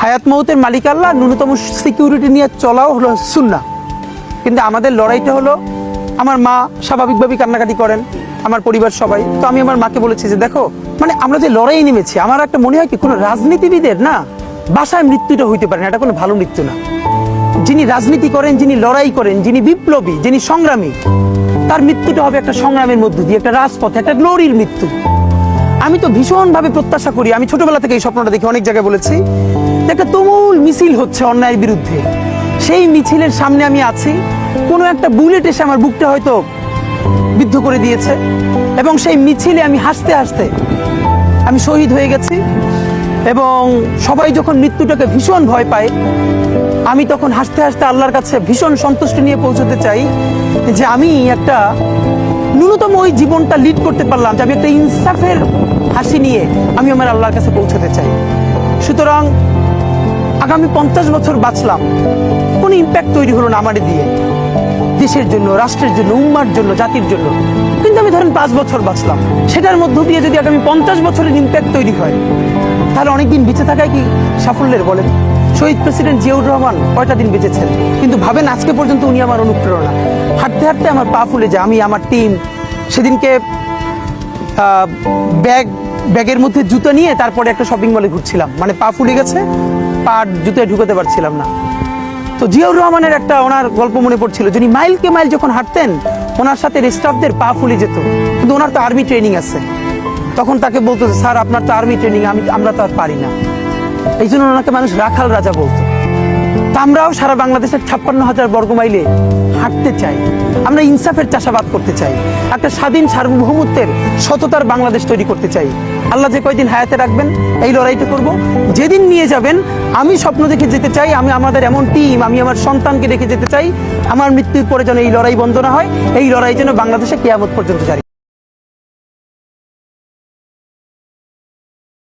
হায়াত মৌতের মালিক আল্লাহ, ন্যূনতম সিকিউরিটি নিয়ে চলাও হলো সুন্নাহ। কিন্তু আমাদের লড়াইটা হলো, আমার মা স্বাভাবিকভাবেই কান্নাকাটি করেন, আমার পরিবার সবাই। তো আমি আমার মাকে বলেছি যে দেখো, মানে আমরা যে লড়াই নেমেছি, আমার একটা মনে হয় কি কোনো রাজনীতিবিদের না বাসায় মৃত্যুটা হইতে পারে না, এটা কোনো ভালো মৃত্যু না। যিনি রাজনীতি করেন, যিনি লড়াই করেন, যিনি বিপ্লবী, যিনি সংগ্রামী, তার মৃত্যুটা হবে একটা সংগ্রামের মধ্য দিয়ে, একটা রাজপথে, একটা গ্লোরির মৃত্যু। আমি তো ভীষণভাবে প্রত্যাশা করি, আমি ছোটবেলা থেকে এই স্বপ্নটা দেখি, অনেক জায়গায় বলেছি, একটা তুমুল মিছিল হচ্ছে অন্যায়ের বিরুদ্ধে, সেই মিছিলের সামনে আমি আছি, কোনো একটা বুলেট এসে আমার বুকটা হয়তো বিদ্ধ করে দিয়েছে, এবং সেই মিছিলে আমি হাসতে হাসতে আমি শহীদ হয়ে গেছি। এবং সবাই যখন মৃত্যুটাকে ভীষণ ভয় পায়, আমি তখন হাসতে হাসতে আল্লাহর কাছে ভীষণ সন্তুষ্টি নিয়ে পৌঁছতে চাই যে আমি একটা ন্যূনতম ওই জীবনটা লিড করতে পারলাম, যে আমি একটা ইনসাফের হাসি নিয়ে আমি আমার আল্লাহর কাছে পৌঁছতে চাই। সুতরাং আগামী 50 বছর বাঁচলাম, কোনো ইম্প্যাক্ট তৈরি হলো না আমার দিয়ে, দেশের জন্য, রাষ্ট্রের জন্য, উম্মার জন্য, জাতির জন্য। কিন্তু আমি ধরেন 5 বছর বাঁচলাম, সেটার মধ্য দিয়ে যদি আগামী 50 বছরের ইম্প্যাক্ট তৈরি হয়, তাহলে অনেকদিন বেঁচে থাকায় কি সাফল্যের? বলেন, শহীদ প্রেসিডেন্ট জিয়াউর রহমান কয়টা দিন বেঁচেছেন, কিন্তু ভাবেন আজকে পর্যন্ত উনি আমার অনুপ্রেরণা। হাঁটতে হাঁটতে আমার পা ফুলে যায়, আমি, আমার টিম সেদিনকে ব্যাগের মধ্যে জুতো নিয়ে তারপরে একটা শপিং মলে ঘুরছিলাম, মানে পা ফুলে গেছে, পা জুতোয় ঢুকাতে পারছিলাম না। তো জিয়াউর রহমানের একটা ওনার গল্প মনে পড়ছিল, যিনি মাইলকে মাইল যখন হাঁটতেন, ওনার সাথে স্টাফদের পা ফুলে যেত, কিন্তু ওনার তো আর্মি ট্রেনিং আছে। তখন তাকে বলতো, স্যার আপনার তো আর্মি ট্রেনিং, আমরা তো আর পারি না। এই জন্য ওনাকে মানুষ রাখাল রাজা বলতো। তা আমরাও সারা বাংলাদেশের 56,000 বর্গ মাইলে হাঁটতে চাই, আমরা ইনসাফের চাষাবাদ করতে চাই, একটা স্বাধীন সার্বভৌমত্বের সততার বাংলাদেশ তৈরি করতে চাই। আল্লাহ যে কয়দিন হায়াতে রাখবেন, এই লড়াইটা করব। যেদিন নিয়ে যাবেন, আমি স্বপ্ন দেখে যেতে চাই, আমি আমাদের এমন টিম, আমি আমার সন্তানকে রেখে যেতে চাই, আমার মৃত্যুর পরে যেন এই লড়াই বন্ধ না হয়, এই লড়াই যেন বাংলাদেশে কিয়ামত পর্যন্ত জারি।